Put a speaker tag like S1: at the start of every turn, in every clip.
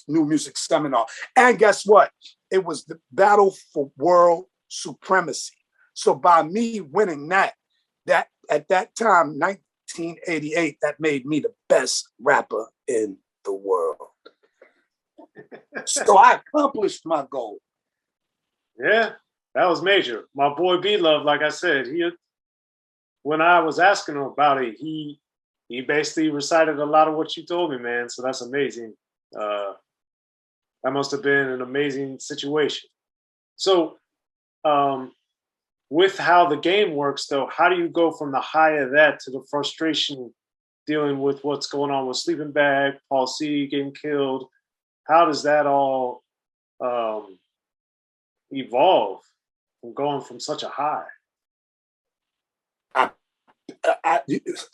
S1: new music seminar. And guess what? It was the battle for world supremacy. So by me winning that at that time, 1988, that made me the best rapper in the world. So I accomplished my goal.
S2: Yeah, that was major. My boy B-Luv, like I said, when I was asking him about it, he basically recited a lot of what you told me, man. So that's amazing. That must have been an amazing situation. So with how the game works, though, how do you go from the high of that to the frustration dealing with what's going on with Sleeping Bag, Paul C getting killed? How does that all evolve from going from such a high?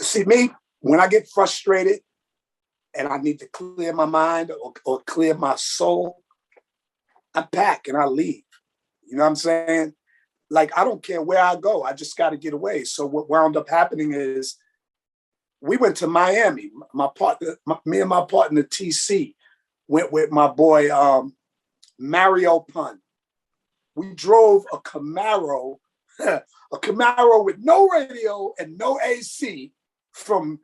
S1: See, me, when I get frustrated and I need to clear my mind or clear my soul, I pack and I leave. You know what I'm saying? Like, I don't care where I go. I just got to get away. So what wound up happening is we went to Miami. Me and my partner, TC, went with my boy, Mario Pun. We drove a Camaro with no radio and no AC from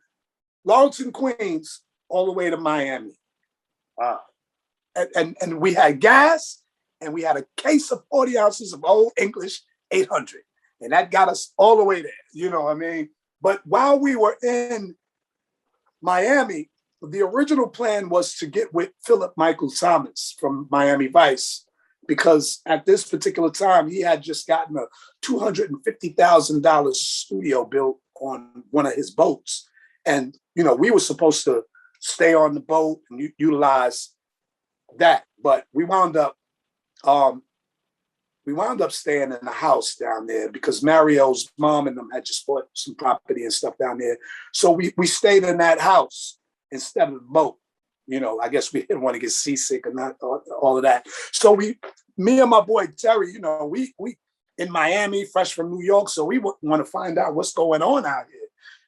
S1: Lawrence, Queens, all the way to Miami.
S2: Wow.
S1: And we had gas, and we had a case of 40 ounces of Old English 800. And that got us all the way there, you know what I mean? But while we were in Miami, the original plan was to get with Philip Michael Thomas from Miami Vice, because at this particular time, he had just gotten a $250,000 studio built on one of his boats. And, you know, we were supposed to stay on the boat and utilize that. But we wound up staying in a house down there because Mario's mom and them had just bought some property and stuff down there. So we stayed in that house instead of the boat. You know, I guess we didn't want to get seasick and not all of that. So me and my boy Terry, you know, we in Miami, fresh from New York, so we want to find out what's going on out here.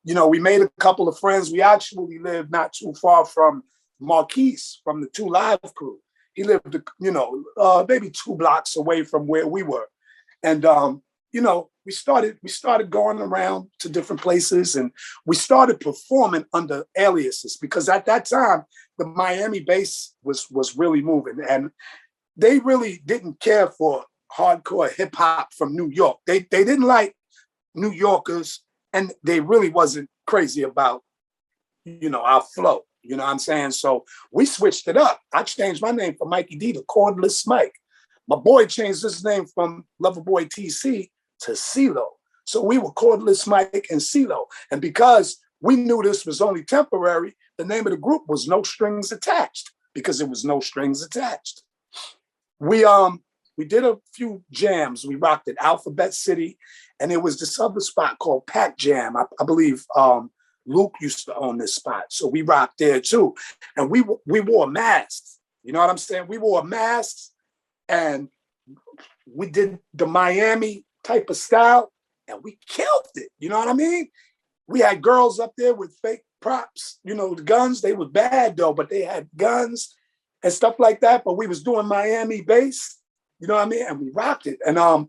S1: You know, we made a couple of friends. We actually lived not too far from Marquise from the 2 Live crew. He lived, you know, maybe 2 blocks away from where we were. And, you know, we started going around to different places, and we started performing under aliases because at that time, the Miami bass was really moving, and they really didn't care for hardcore hip hop from New York. They didn't like New Yorkers, and they really wasn't crazy about, you know, our flow. You know what I'm saying? So we switched it up. I changed my name from Mikey D to Cordless Mike. My boy changed his name from Loverboy TC to CeeLo. So we were Cordless Mike and CeeLo. And because we knew this was only temporary, the name of the group was No Strings Attached, because it was no strings attached. We did a few jams. We rocked at Alphabet City, and there was this other spot called Pac Jam. I believe Luke used to own this spot. So we rocked there too. And we wore masks. You know what I'm saying? We wore masks, and we did the Miami type of style, and we killed it. You know what I mean? We had girls up there with fake props, you know, the guns. They were bad though, but they had guns and stuff like that. But we was doing Miami bass, you know what I mean? And we rocked it. And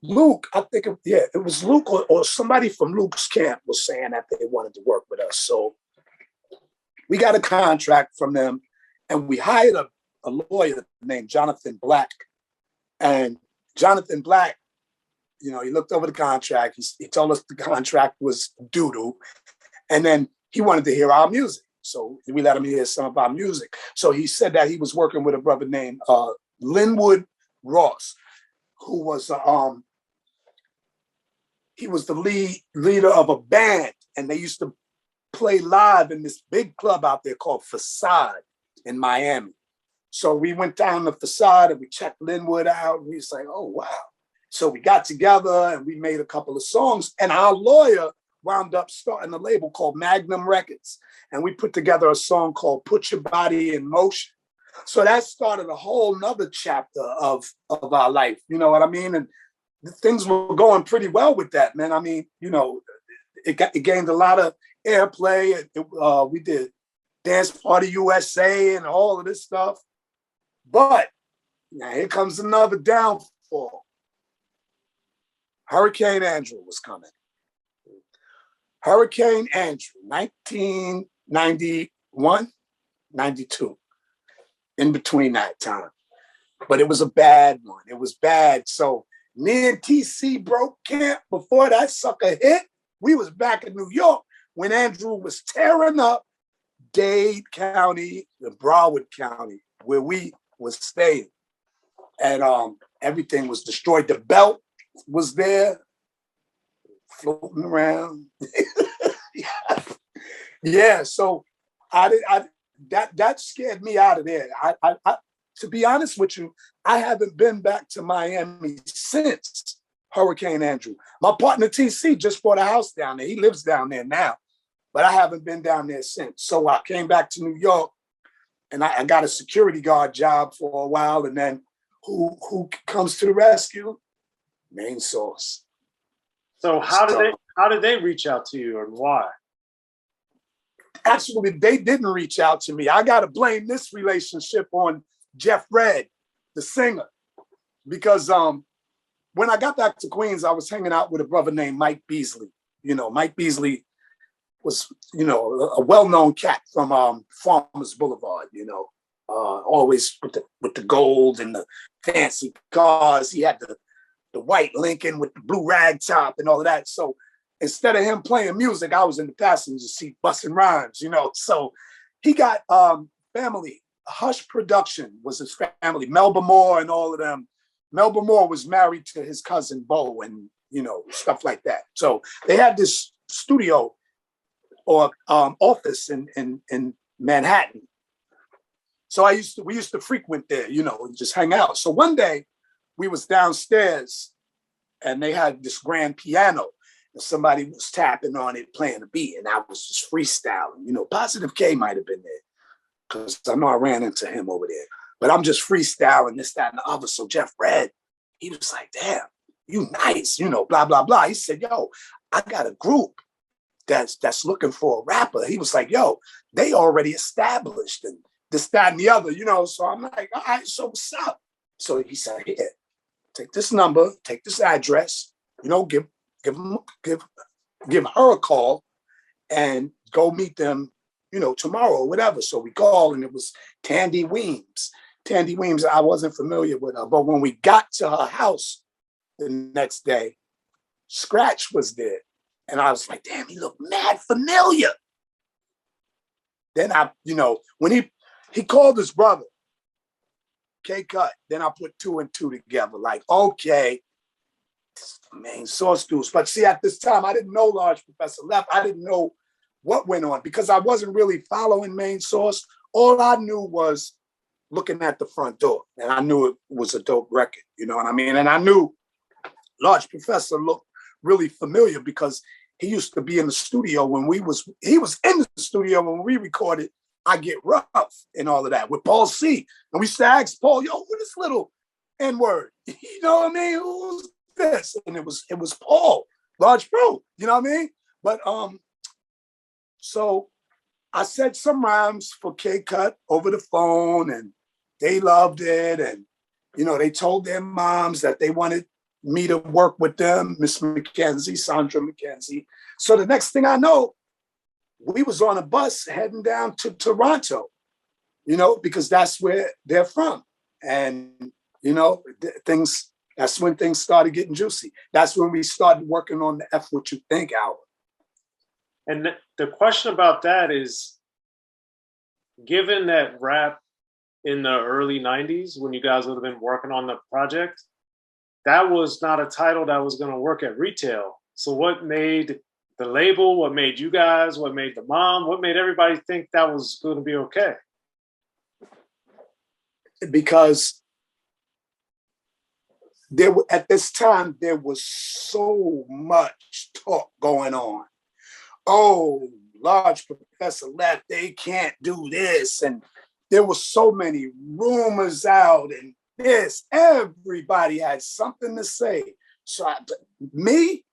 S1: Luke, I think, it was Luke or somebody from Luke's camp was saying that they wanted to work with us. So we got a contract from them, and we hired a lawyer named Jonathan Black. And Jonathan Black, you know, he looked over the contract. He told us the contract was doo-doo. And then he wanted to hear our music. So we let him hear some of our music. So he said that he was working with a brother named Linwood Ross, who was he was the leader of a band, and they used to play live in this big club out there called Facade in Miami. So we went down the Facade and we checked Linwood out, and we was like, oh, wow. So we got together and we made a couple of songs, and our lawyer wound up starting a label called Magnum Records. And we put together a song called Put Your Body in Motion. So that started a whole nother chapter of our life. You know what I mean? And things were going pretty well with that, man. I mean, you know, it gained a lot of airplay. We did Dance Party USA and all of this stuff. But now here comes another downfall. Hurricane Andrew was coming. Hurricane Andrew, 1991, 92, in between that time. But it was a bad one. It was bad. So me and TC broke camp before that sucker hit. We was back in New York when Andrew was tearing up Dade County and Broward County, where we was staying. And everything was destroyed. The belt was there, floating around. Yeah, so that scared me out of there. I to be honest with you, I haven't been back to Miami since Hurricane Andrew. My partner TC just bought a house down there. He lives down there now, but I haven't been down there since. So I came back to New York, and I got a security guard job for a while, and then who comes to the rescue? Main Source.
S2: So how did they reach out to you, and why?
S1: Actually, they didn't reach out to me. I got to blame this relationship on Jeff Redd, the singer, because when I got back to Queens, I was hanging out with a brother named Mike Beasley. You know, Mike Beasley was, you know, a well-known cat from Farmers Boulevard. You know, always with the gold and the fancy cars. He had the white Lincoln with the blue rag top and all of that. So instead of him playing music, I was in the passenger seat busting rhymes, you know. So he got family. Hush Production was his family. Melba Moore and all of them. Melba Moore was married to his cousin Bo and, you know, stuff like that. So they had this studio or office in Manhattan. So we used to frequent there, you know, and just hang out. So one day we was downstairs and they had this grand piano and somebody was tapping on it, playing a beat, and I was just freestyling. You know, Positive K might have been there because I know I ran into him over there. But I'm just freestyling this, that, and the other. So Jeff Redd, he was like, damn, you nice, you know, blah, blah, blah. He said, yo, I got a group that's looking for a rapper. He was like, yo, they already established and this, that, and the other, you know. So I'm like, all right, so what's up? So he said, here, take this number, take this address, you know, give her a call and go meet them, you know, tomorrow or whatever. So we called and it was Tandy Weems. Tandy Weems, I wasn't familiar with her, but when we got to her house the next day, Scratch was there. And I was like, damn, he looked mad familiar. Then I, you know, when he called his brother, K-Cut, then I put 2 and 2 together, like, okay, Main Source dudes. But see, at this time, I didn't know Large Professor left. I didn't know what went on because I wasn't really following Main Source. All I knew was looking at the front door, and I knew it was a dope record, you know what I mean? And I knew Large Professor looked really familiar because he used to be in the studio when he was in the studio when we recorded I Get Rough and all of that with Paul C. And we used to ask Paul, yo, what is little N-word? You know what I mean? Who's this? And it was Paul, Large Pro, you know what I mean? But so I said some rhymes for K-Cut over the phone and they loved it. And, you know, they told their moms that they wanted me to work with them, Miss McKenzie, Sandra McKenzie. So the next thing I know, we was on a bus heading down to Toronto, you know, because that's where they're from. And, you know, that's when things started getting juicy. That's when we started working on the F What You Think album.
S2: And the question about that is, given that rap in the early 90s, when you guys would have been working on the project, that was not a title that was going to work at retail. So what made the label, what made you guys, what made the mom, what made everybody think that was going to be okay?
S1: Because at this time, there was so much talk going on. Oh, Large Professor left, they can't do this. And there were so many rumors out and this, everybody had something to say. So I'm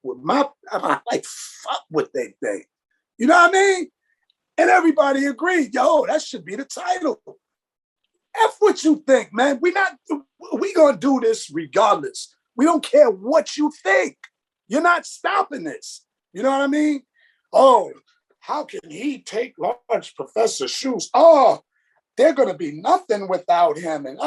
S1: like, fuck what they think. You know what I mean? And everybody agreed, yo, that should be the title. F what you think, man. We gonna do this regardless. We don't care what you think. You're not stopping this. You know what I mean? Oh, how can he take Lawrence Professor's shoes? Oh, they're gonna be nothing without him. And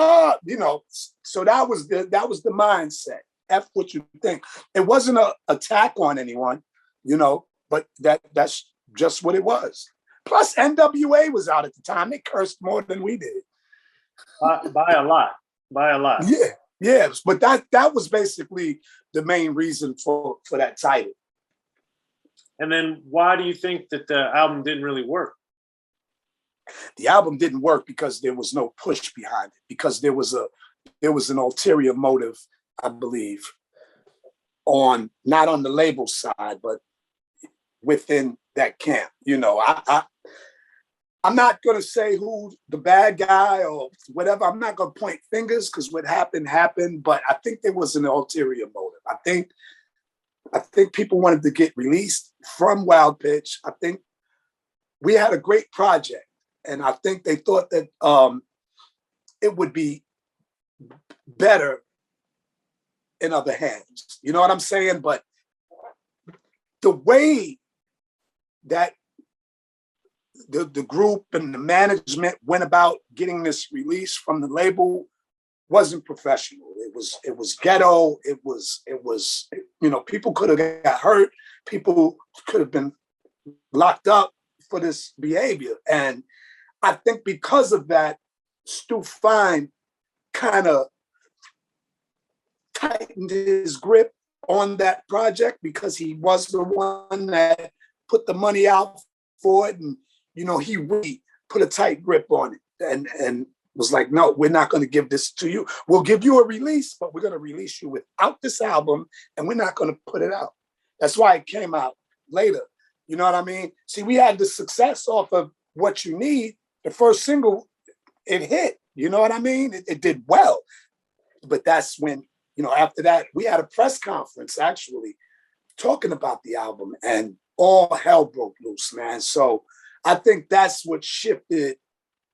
S1: you know, so that was the mindset. F what you think. It wasn't an attack on anyone, you know, but that's just what it was. Plus, NWA was out at the time. They cursed more than we did.
S2: By a lot. By a lot.
S1: Yeah, yes. But that was basically the main reason for that title.
S2: And then why do you think that the album didn't really work?
S1: The album didn't work because there was no push behind it, because there was an ulterior motive, I believe, not on the label side, but within that camp. You know, I'm not going to say who the bad guy or whatever. I'm not going to point fingers, because what happened, but I think there was an ulterior motive. I think people wanted to get released from Wild Pitch. I think we had a great project, and I think they thought that it would be better in other hands. You know what I'm saying? But the way that the group and the management went about getting this release from the label wasn't professional. It was ghetto. It was, you know, people could have got hurt. People could have been locked up for this behavior. And I think because of that, Stu Fine kind of tightened his grip on that project, because he was the one that put the money out for it. And, you know, he really put a tight grip on it and was like, no, we're not going to give this to you. We'll give you a release, but we're going to release you without this album, and we're not going to put it out. That's why it came out later. You know what I mean? See, we had the success off of What You Need. The first single, it hit. You know what I mean? It did well. But that's when, you know, after that, we had a press conference actually talking about the album, and all hell broke loose, man. So I think that's what shifted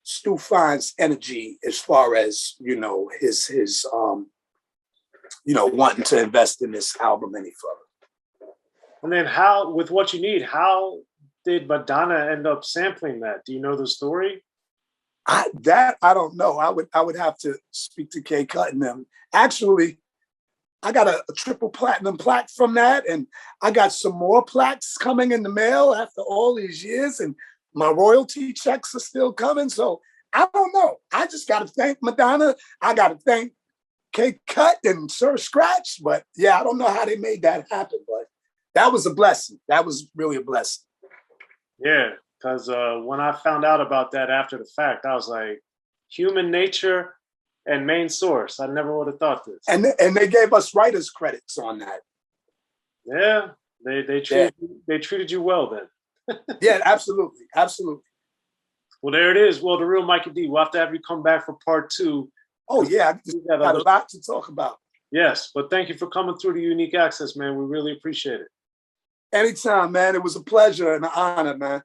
S1: Stu Fine's energy as far as, you know, his you know, wanting to invest in this album any further.
S2: And then with What You Need, how did Madonna end up sampling that? Do you know the story?
S1: I don't know. I would have to speak to K Cut and them. Actually, I got a triple platinum plaque from that, and I got some more plaques coming in the mail after all these years, and my royalty checks are still coming. So I don't know. I just got to thank Madonna. I got to thank K Cut and Sir Scratch. But yeah, I don't know how they made that happen, but that was a blessing. That was really a blessing.
S2: Yeah, because when I found out about that after the fact, I was like, human nature and main source. I never would have thought this.
S1: And they gave us writers' credits on that.
S2: Yeah, they treated you well then.
S1: Yeah, absolutely, absolutely.
S2: Well, there it is. Well, the real Mikey D. We'll have to have you come back for part 2.
S1: Oh yeah, I got a lot to talk about.
S2: Yes, but thank you for coming through to Unique Access, man. We really appreciate it.
S1: Anytime, man. It was a pleasure and an honor, man.